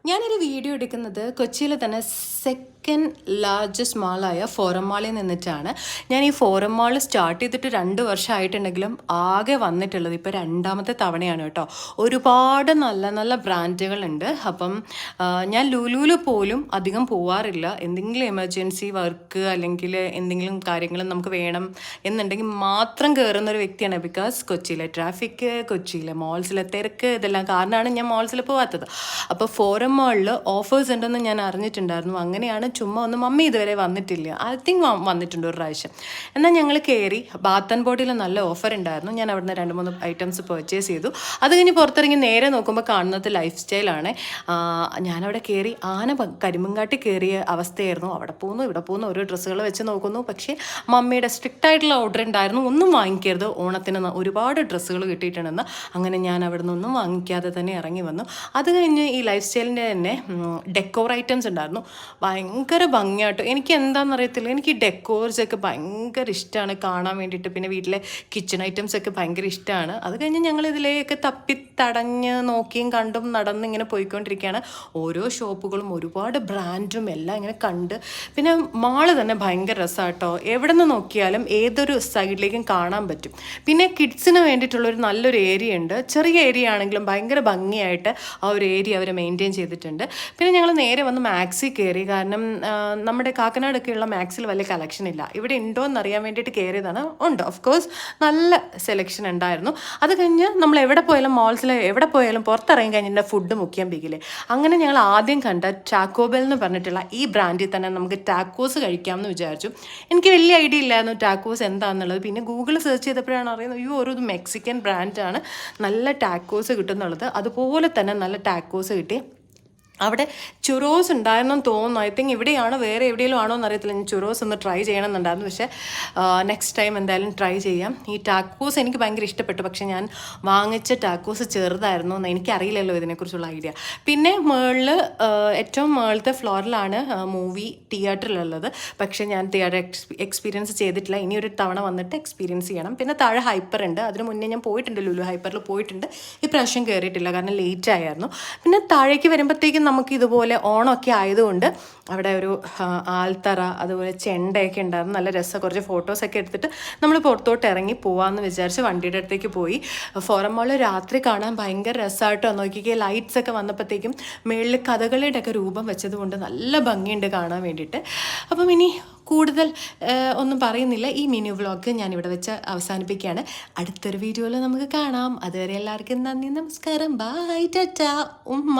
ഞാനൊരു വീഡിയോ എടുക്കുന്നത് കൊച്ചിയിലെ തന്നെ സെക്കൻഡ് ലാർജസ്റ്റ് മാളായ ഫോറം മാളിൽ നിന്നിട്ടാണ്. ഞാൻ ഈ ഫോറം മാൾ സ്റ്റാർട്ട് ചെയ്തിട്ട് 2 വർഷമായിട്ടുണ്ടെങ്കിലും ആകെ വന്നിട്ടുള്ളത് ഇപ്പോൾ രണ്ടാമത്തെ തവണയാണ് കേട്ടോ. ഒരുപാട് നല്ല നല്ല ബ്രാൻഡുകളുണ്ട്. അപ്പം ഞാൻ ലുലുവിൽ പോലും അധികം പോവാറില്ല. എന്തെങ്കിലും എമർജൻസി വർക്ക് അല്ലെങ്കിൽ എന്തെങ്കിലും കാര്യങ്ങൾ നമുക്ക് വേണം എന്നുണ്ടെങ്കിൽ മാത്രം കയറുന്ന ഒരു വ്യക്തിയാണ്. ബിക്കോസ് കൊച്ചിയിലെ ട്രാഫിക്, കൊച്ചിയിലെ മോൾസിലെ തിരക്ക് ഇതെല്ലാം കാരണമാണ് ഞാൻ മോൾസിൽ പോവാത്തത്. അപ്പോൾ ഫോറം മാളിൽ ഓഫേഴ്സ് ഉണ്ടെന്ന് ഞാൻ അറിഞ്ഞിട്ടുണ്ടായിരുന്നു. അങ്ങനെയാണ് ചുമ്മാ ഒന്ന് മമ്മി ഇതുവരെ വന്നിട്ടില്ല, ഐ തിങ്ക് വന്നിട്ടുണ്ട് ഒരു പ്രാവശ്യം. എന്നാൽ ഞങ്ങൾ കയറി. ബാത്ത് ആൻഡ് ബോഡിയിൽ നല്ല ഓഫർ ഉണ്ടായിരുന്നു. ഞാൻ അവിടുന്ന് 2-3 ഐറ്റംസ് പർച്ചേസ് ചെയ്തു. അത് കഴിഞ്ഞ് പുറത്തിറങ്ങി നേരെ നോക്കുമ്പോൾ കാണുന്നത് ലൈഫ് സ്റ്റൈലാണ്. ഞാനവിടെ കയറി കരിമ്പങ്കാട്ടി കയറിയ അവസ്ഥയായിരുന്നു. അവിടെ പോകുന്നു ഇവിടെ പോകുന്നു ഓരോ ഡ്രസ്സുകൾ വെച്ച് നോക്കുന്നു. പക്ഷേ മമ്മിയുടെ സ്ട്രിക്റ്റ് ആയിട്ടുള്ള ഓർഡർ ഉണ്ടായിരുന്നു, ഒന്നും വാങ്ങിക്കരുത്, ഓണത്തിന് ഒരുപാട് ഡ്രസ്സുകൾ കിട്ടിയിട്ടുണ്ടെന്ന്. അങ്ങനെ ഞാൻ അവിടെ നിന്നൊന്നും വാങ്ങിക്കാതെ തന്നെ ഇറങ്ങി വന്നു. അത് കഴിഞ്ഞ് ഈ ലൈഫ് സ്റ്റൈലിൻ്റെ തന്നെ ഡെക്കോർ ഐറ്റംസ് ഉണ്ടായിരുന്നു. ഭയങ്കര ഭംഗിയായിട്ട്, എനിക്ക് എന്താണെന്ന് അറിയത്തില്ല, എനിക്ക് ഈ ഡെക്കോർസൊക്കെ ഭയങ്കര ഇഷ്ടമാണ് കാണാൻ വേണ്ടിയിട്ട്. പിന്നെ വീട്ടിലെ കിച്ചൺ ഐറ്റംസ് ഒക്കെ ഭയങ്കര ഇഷ്ടമാണ്. അത് കഴിഞ്ഞ് ഞങ്ങൾ ഇതിലേക്ക് തപ്പിത്തടഞ്ഞ് നോക്കിയും കണ്ടും നടന്ന് ഇങ്ങനെ പോയിക്കൊണ്ടിരിക്കുകയാണ്. ഓരോ ഷോപ്പുകളും ഒരുപാട് ബ്രാൻഡും എല്ലാം ഇങ്ങനെ കണ്ട്. പിന്നെ മാള് തന്നെ ഭയങ്കര രസമാട്ടോ. എവിടെ നിന്ന് നോക്കിയാലും ഏതൊരു സൈഡിലേക്കും കാണാൻ പറ്റും. പിന്നെ കിഡ്സിന് വേണ്ടിയിട്ടുള്ളൊരു നല്ലൊരു ഏരിയ ഉണ്ട്. ചെറിയ ഏരിയ ആണെങ്കിലും ഭയങ്കര ഭംഗിയായിട്ട് ആ ഒരു ഏരിയ അവർ മെയിൻറ്റെയിൻ ചെയ്തിട്ടുണ്ട്. പിന്നെ ഞങ്ങൾ നേരെ വന്ന് മാക്സി കയറി. കാരണം നമ്മുടെ കാക്കനാടൊക്കെയുള്ള മാക്സിൽ വലിയ കളക്ഷൻ ഇല്ല. ഇവിടെ ഉണ്ടോ എന്നറിയാൻ വേണ്ടിയിട്ട് കയറിയതാണ്. ഉണ്ട്, ഓഫ് കോഴ്സ് നല്ല സെലക്ഷൻ ഉണ്ടായിരുന്നു. അത് കഴിഞ്ഞ് നമ്മൾ എവിടെ പോയാലും മോൾസിൽ എവിടെ പോയാലും പുറത്തിറങ്ങി കഴിഞ്ഞിട്ട് ഫുഡ് മുഖ്യം പിക്കില്ലേ. അങ്ങനെ ഞങ്ങൾ ആദ്യം കണ്ട ടാക്കോബെൽ എന്ന് പറഞ്ഞിട്ടുള്ള ഈ ബ്രാൻഡിൽ തന്നെ നമുക്ക് ടാക്കോസ് കഴിക്കാമെന്ന് വിചാരിച്ചു. എനിക്ക് വലിയ ഐഡിയ ഇല്ലായിരുന്നു ടാക്കോസ് എന്താണെന്നുള്ളത്. പിന്നെ ഗൂഗിൾ സെർച്ച് ചെയ്തപ്പോഴാണ് അറിയുന്നത് ഒരു മെക്സിക്കൻ ബ്രാൻഡാണ്, നല്ല ടാക്കോസ് കിട്ടുന്നുള്ളത്. അതുപോലെ തന്നെ നല്ല ടാക്കോസ് കിട്ടി. അവിടെ ചുറോസ് ഉണ്ടായിരുന്നെന്ന് തോന്നുന്നു. ഐ തിങ്ക് ഇവിടെയാണ്, വേറെ എവിടെയെങ്കിലും ആണോ എന്നറിയത്തില്ല. ഞാൻ ചുറോസ് ഒന്ന് ട്രൈ ചെയ്യണമെന്നുണ്ടായിരുന്നു. പക്ഷേ നെക്സ്റ്റ് ടൈം എന്തായാലും ട്രൈ ചെയ്യാം. ഈ ടാക്കോസ് എനിക്ക് ഭയങ്കര ഇഷ്ടപ്പെട്ടു. പക്ഷേ ഞാൻ വാങ്ങിച്ച ടാക്കോസ് ചെറുതായിരുന്നു. എനിക്കറിയില്ലല്ലോ ഇതിനെക്കുറിച്ചുള്ള ഐഡിയ. പിന്നെ ഏറ്റവും മുകളിലത്തെ ഫ്ലോറിലാണ് മൂവി തിയേറ്ററിലുള്ളത്. പക്ഷേ ഞാൻ തിയേറ്റർ എക്സ്പീരിയൻസ് ചെയ്തിട്ടില്ല. ഇനി ഒരു തവണ വന്നിട്ട് എക്സ്പീരിയൻസ് ചെയ്യണം. പിന്നെ താഴെ ഹൈപ്പർ ഉണ്ട്. അതിന് മുന്നേ ഞാൻ പോയിട്ടുണ്ട്, ലുലു ഹൈപ്പറിൽ പോയിട്ടുണ്ട്. ഇപ്രാവശ്യം കയറിയിട്ടില്ല, കാരണം ലേറ്റ് ആയിരുന്നു. പിന്നെ താഴേക്ക് വരുമ്പോഴത്തേക്കും നമുക്ക് ഇതുപോലെ ഓണമൊക്കെ ആയതുകൊണ്ട് അവിടെ ഒരു ആൽത്തറ, അതുപോലെ ചെണ്ടയൊക്കെ ഉണ്ടായിരുന്നു. നല്ല രസം. കുറച്ച് ഫോട്ടോസൊക്കെ എടുത്തിട്ട് നമ്മൾ പുറത്തോട്ട് ഇറങ്ങി പോവാമെന്ന് വിചാരിച്ച് വണ്ടിയുടെ അടുത്തേക്ക് പോയി. ഫോറം മാൾ രാത്രി കാണാൻ ഭയങ്കര രസമായിട്ടോ. നോക്കിക്കേ, ലൈറ്റ്സ് ഒക്കെ വന്നപ്പോഴത്തേക്കും മുകളിൽ കഥകളിയുടെ ഒക്കെ രൂപം വെച്ചതുകൊണ്ട് നല്ല ഭംഗിയുണ്ട് കാണാൻ വേണ്ടിയിട്ട്. അപ്പം ഇനി കൂടുതൽ ഒന്നും പറയുന്നില്ല. ഈ മിനി വ്ളോഗ് ഞാനിവിടെ വെച്ച് അവസാനിപ്പിക്കുകയാണ്. അടുത്തൊരു വീഡിയോയിൽ നമുക്ക് കാണാം. അതുവരെ എല്ലാവർക്കും നന്ദി, നമസ്കാരം, ബൈ, ടാറ്റാ, ഉമ്മ.